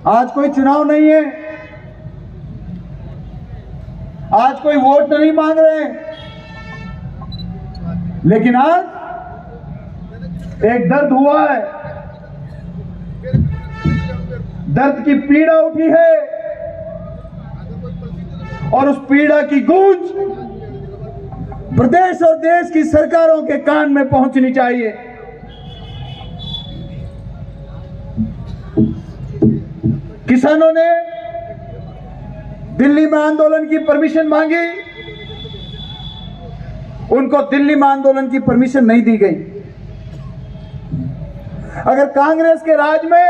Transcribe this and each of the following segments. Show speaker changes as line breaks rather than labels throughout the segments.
आज कोई चुनाव नहीं है, आज कोई वोट नहीं मांग रहे हैं, लेकिन आज एक दर्द हुआ है, दर्द की पीड़ा उठी है और उस पीड़ा की गूंज प्रदेश और देश की सरकारों के कान में पहुंचनी चाहिए। किसानों ने दिल्ली में आंदोलन की परमिशन मांगी, उनको दिल्ली में आंदोलन की परमिशन नहीं दी गई। अगर कांग्रेस के राज में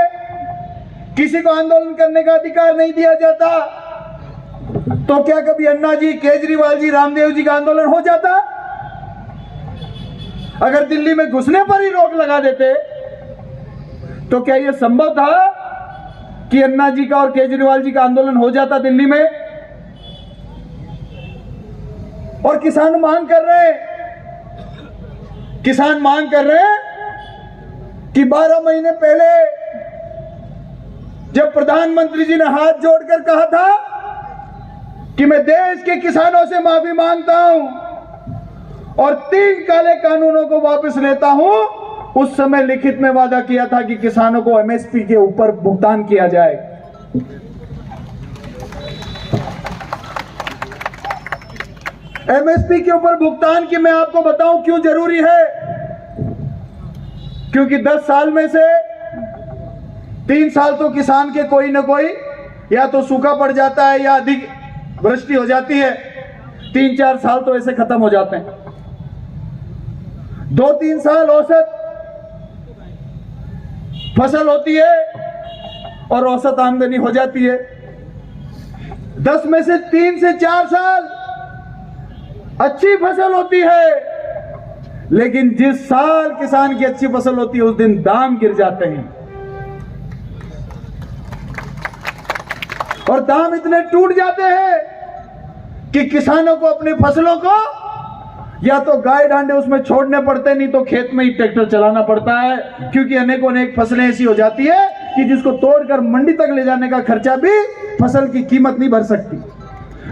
किसी को आंदोलन करने का अधिकार नहीं दिया जाता तो क्या कभी अन्ना जी, केजरीवाल जी, रामदेव जी का आंदोलन हो जाता? अगर दिल्ली में घुसने पर ही रोक लगा देते तो क्या यह संभव था कि अन्ना जी का और केजरीवाल जी का आंदोलन हो जाता दिल्ली में? और किसान मांग कर रहे हैं, किसान मांग कर रहे हैं कि 12 महीने पहले जब प्रधानमंत्री जी ने हाथ जोड़कर कहा था कि मैं देश के किसानों से माफी मांगता हूं और 3 काले कानूनों को वापस लेता हूं, उस समय लिखित में वादा किया था कि किसानों को एमएसपी के ऊपर भुगतान किया जाए। एमएसपी के ऊपर भुगतान की मैं आपको बताऊं क्यों जरूरी है। क्योंकि 10 साल में से 3 साल तो किसान के कोई ना कोई या तो सूखा पड़ जाता है या अधिक वृष्टि हो जाती है, 3-4 साल तो ऐसे खत्म हो जाते हैं। 2-3 साल औसत फसल होती है और औसत आमदनी हो जाती है। 10 में से 3 से 4 साल अच्छी फसल होती है, लेकिन जिस साल किसान की अच्छी फसल होती है उस दिन दाम गिर जाते हैं और दाम इतने टूट जाते हैं कि किसानों को अपनी फसलों को या तो गाय डांडे उसमें छोड़ने पड़ते, नहीं तो खेत में ही ट्रैक्टर चलाना पड़ता है, क्योंकि अनेक फसलें ऐसी हो जाती है कि जिसको तोड़कर मंडी तक ले जाने का खर्चा भी फसल की कीमत नहीं भर सकती।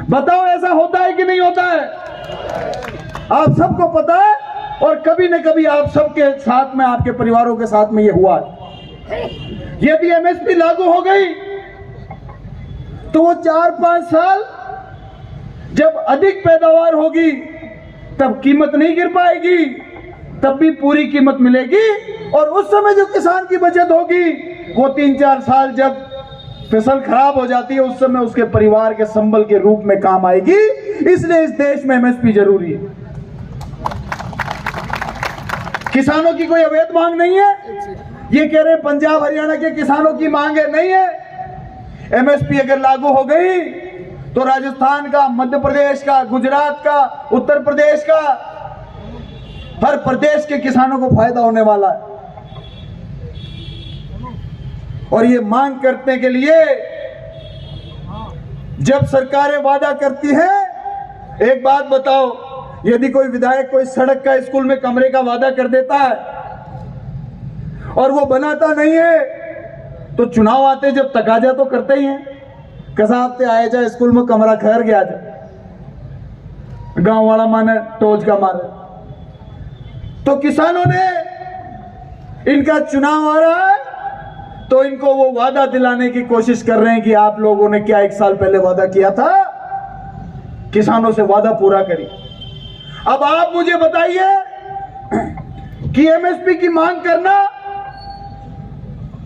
बताओ ऐसा होता है कि नहीं होता है? आप सबको पता है और कभी न कभी आप सबके साथ में, आपके परिवारों के साथ में ये हुआ है। यदि एमएसपी लागू हो गई तो वो 4-5 साल जब अधिक पैदावार होगी तब कीमत नहीं गिर पाएगी, तब भी पूरी कीमत मिलेगी और उस समय जो किसान की बचत होगी वो 3-4 साल जब फसल खराब हो जाती है उस समय उसके परिवार के संबल के रूप में काम आएगी। इसलिए इस देश में एमएसपी जरूरी है। किसानों की कोई अवैध मांग नहीं है। ये कह रहे हैं पंजाब हरियाणा के किसानों की मांग है, नहीं है। एमएसपी अगर लागू हो गई तो राजस्थान का, मध्य प्रदेश का, गुजरात का, उत्तर प्रदेश का, हर प्रदेश के किसानों को फायदा होने वाला है। और ये मांग करने के लिए जब सरकारें वादा करती हैं, एक बात बताओ, यदि कोई विधायक कोई सड़क का, स्कूल में कमरे का वादा कर देता है और वो बनाता नहीं है तो चुनाव आते जब तकाजा तो करते ही हैं, कसाबते आए जाए स्कूल में कमरा खैर गया जाए, गांव वाला माने टोच का मारे। तो किसानों ने, इनका चुनाव आ रहा है तो इनको वो वादा दिलाने की कोशिश कर रहे हैं कि आप लोगों ने क्या 1 साल पहले वादा किया था, किसानों से वादा पूरा करिए। अब आप मुझे बताइए कि एमएसपी की मांग करना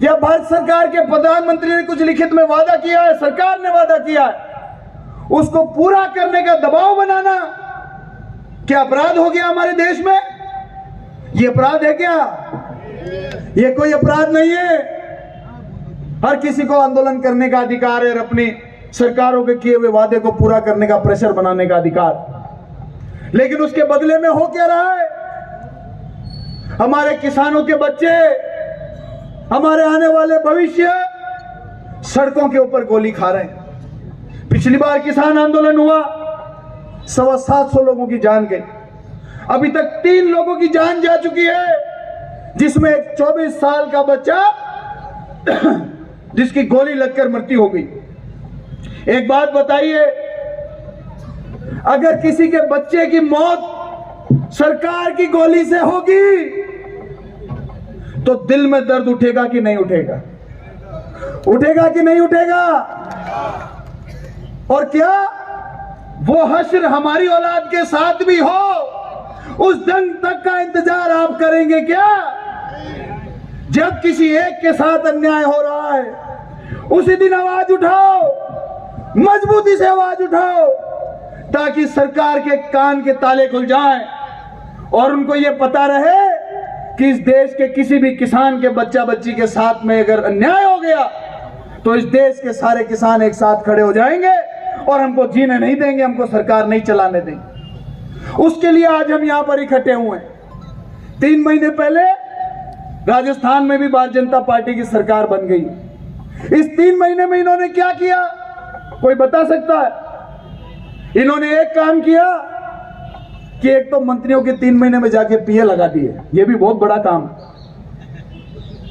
या भारत सरकार के प्रधानमंत्री ने कुछ लिखित में वादा किया है, सरकार ने वादा किया है, उसको पूरा करने का दबाव बनाना क्या अपराध हो गया हमारे देश में? ये अपराध है क्या? ये कोई अपराध नहीं है। हर किसी को आंदोलन करने का अधिकार है और अपनी सरकारों के किए हुए वादे को पूरा करने का, प्रेशर बनाने का अधिकार। लेकिन उसके बदले में हो क्या रहा है? हमारे किसानों के बच्चे, हमारे आने वाले भविष्य सड़कों के ऊपर गोली खा रहे हैं। पिछली बार किसान आंदोलन हुआ, 750 लोगों की जान गई। अभी तक 3 लोगों की जान जा चुकी है, जिसमें एक 24 साल का बच्चा जिसकी गोली लगकर मृत्यु हो गई। एक बात बताइए, अगर किसी के बच्चे की मौत सरकार की गोली से होगी तो दिल में दर्द उठेगा कि नहीं उठेगा? उठेगा कि नहीं उठेगा? और क्या वो हश्र हमारी औलाद के साथ भी हो, उस दिन तक का इंतजार आप करेंगे क्या? जब किसी एक के साथ अन्याय हो रहा है उसी दिन आवाज उठाओ, मजबूती से आवाज उठाओ, ताकि सरकार के कान के ताले खुल जाएं और उनको यह पता रहे कि इस देश के किसी भी किसान के बच्चा बच्ची के साथ में अगर अन्याय हो गया तो इस देश के सारे किसान एक साथ खड़े हो जाएंगे और हमको जीने नहीं देंगे, हमको सरकार नहीं चलाने देंगे। उसके लिए आज हम यहां पर इकट्ठे हुए हैं। 3 महीने पहले राजस्थान में भी भारतीय जनता पार्टी की सरकार बन गई। इस 3 महीने में इन्होंने क्या किया, कोई बता सकता है? इन्होंने एक काम किया कि एक तो मंत्रियों के 3 महीने में जाके पीए लगा दिए। यह भी बहुत बड़ा काम,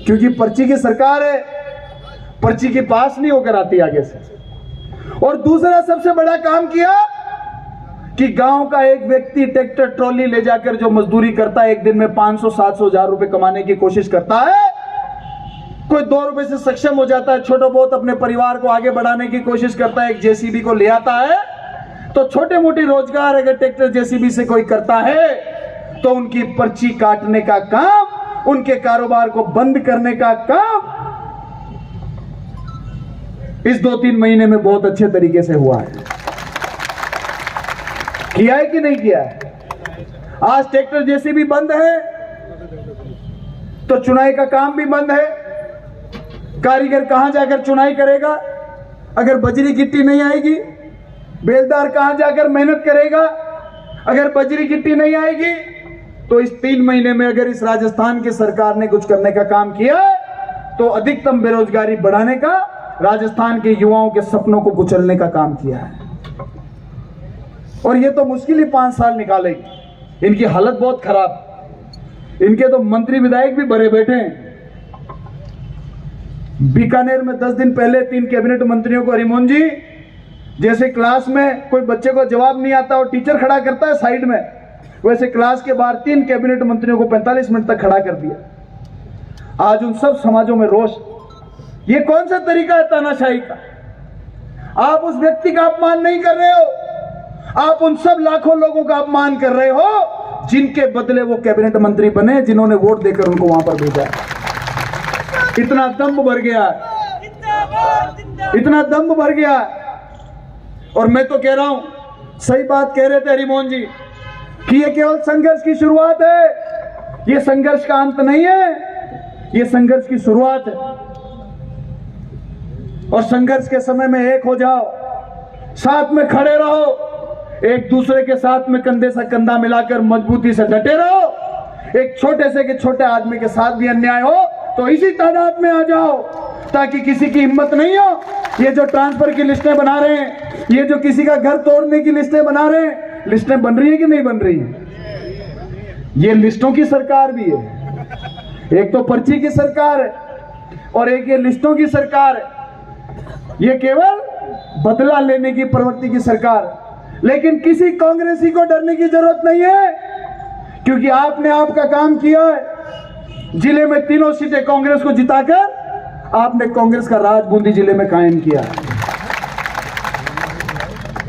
क्योंकि पर्ची की सरकार है, पर्ची की पास नहीं होकर आती आगे से। और दूसरा सबसे बड़ा काम किया कि गांव का एक व्यक्ति ट्रैक्टर ट्रॉली ले जाकर जो मजदूरी करता है, एक दिन में 500, 700, 1000 रुपए कमाने की कोशिश करता है, कोई 2 रुपए से सक्षम हो जाता है, छोटा बहुत अपने परिवार को आगे बढ़ाने की कोशिश करता है, एक जेसीबी को ले आता है, तो छोटे मोटे रोजगार अगर ट्रैक्टर जेसीबी से कोई करता है तो उनकी पर्ची काटने का काम, उनके कारोबार को बंद करने का काम इस 2-3 महीने में बहुत अच्छे तरीके से हुआ है। किया है कि नहीं किया है? आज ट्रैक्टर जेसीबी बंद है तो चुनाई का काम भी बंद है। कारीगर कहां जाकर चुनाई करेगा? अगर बजरी गिट्टी नहीं आएगी, बेलदार कहां जाकर मेहनत करेगा? अगर बजरी गिट्टी नहीं आएगी तो इस 3 महीने में अगर इस राजस्थान की सरकार ने कुछ करने का काम किया तो अधिकतम बेरोजगारी बढ़ाने का, राजस्थान के युवाओं के सपनों को कुचलने का काम किया है। और ये तो मुश्किल ही 5 साल निकालेगी। इनकी हालत बहुत खराब, इनके तो मंत्री विधायक भी भरे बैठे हैं। बीकानेर में 10 दिन पहले 3 कैबिनेट मंत्रियों को, हरिमोहन जी जैसे क्लास में कोई बच्चे को जवाब नहीं आता और टीचर खड़ा करता है साइड में, वैसे क्लास के बाहर 3 कैबिनेट मंत्रियों को 45 मिनट तक खड़ा कर दिया। आज उन सब समाजों में रोष। ये कौन सा तरीका है तानाशाही का? आप उस व्यक्ति का अपमान नहीं कर रहे हो, आप उन सब लाखों लोगों का अपमान कर रहे हो जिनके बदले वो कैबिनेट मंत्री बने, जिन्होंने वोट देकर उनको वहां पर भेजा। इतना दम्भ भर गया, इतना दम्भ भर गया। और मैं तो कह रहा हूं, सही बात कह रहे थे हरिमोहन जी कि ये केवल संघर्ष की शुरुआत है, ये संघर्ष का अंत नहीं है, ये संघर्ष की शुरुआत है। और संघर्ष के समय में एक हो जाओ, साथ में खड़े रहो, एक दूसरे के साथ में कंधे से कंधा मिलाकर मजबूती से डटे रहो। एक छोटे से के छोटे आदमी के साथ भी अन्याय हो तो इसी तादाद में आ जाओ, ताकि किसी की हिम्मत नहीं हो। ये जो ट्रांसफर की लिस्टें बना रहे हैं, ये जो किसी का घर तोड़ने की लिस्टें बना रहे हैं, लिस्टें बन रही है कि नहीं बन रही है? ये लिस्टों की सरकार भी है। एक तो पर्ची की सरकार है और एक ये लिस्टों की सरकार है। ये केवल बदला लेने की प्रवृत्ति की सरकार है। लेकिन किसी कांग्रेसी को डरने की जरूरत नहीं है, क्योंकि आपने आपका काम किया है। जिले में 3 सीटें कांग्रेस को जिताकर आपने कांग्रेस का राज बूंदी जिले में कायम किया।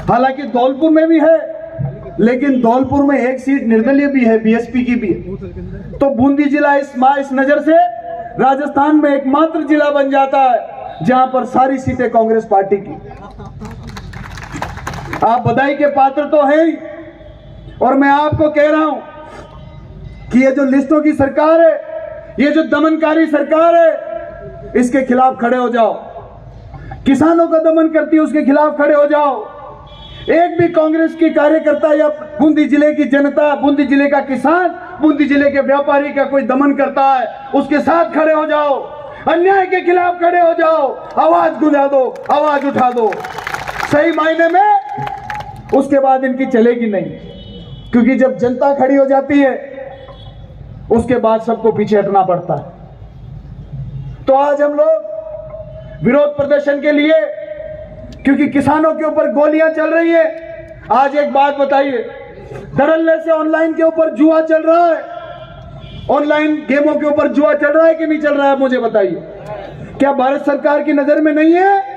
हालांकि धौलपुर में भी है, लेकिन धौलपुर में 1 सीट निर्दलीय भी है, बीएसपी की भी है। तो बूंदी जिला इस नजर से राजस्थान में एकमात्र जिला बन जाता है जहां पर सारी सीटें कांग्रेस पार्टी की। आप बधाई के पात्र तो हैं ही। और मैं आपको कह रहा हूं कि ये जो लिस्टों की सरकार है, ये जो दमनकारी सरकार है, इसके खिलाफ खड़े हो जाओ। किसानों का दमन करती है, उसके खिलाफ खड़े हो जाओ। एक भी कांग्रेस की कार्यकर्ता या बूंदी जिले की जनता, बूंदी जिले का किसान, बूंदी जिले के व्यापारी का कोई दमन करता है, उसके साथ खड़े हो जाओ, अन्याय के खिलाफ खड़े हो जाओ, आवाज गुंजा दो, आवाज उठा दो। सही मायने में उसके बाद इनकी चलेगी नहीं, क्योंकि जब जनता खड़ी हो जाती है उसके बाद सबको पीछे हटना पड़ता है। तो आज हम लोग विरोध प्रदर्शन के लिए, क्योंकि किसानों के ऊपर गोलियां चल रही है। आज एक बात बताइए, धड़ल्ले से ऑनलाइन के ऊपर जुआ चल रहा है, ऑनलाइन गेमों के ऊपर जुआ चल रहा है कि नहीं चल रहा है? मुझे बताइए, क्या भारत सरकार की नजर में नहीं है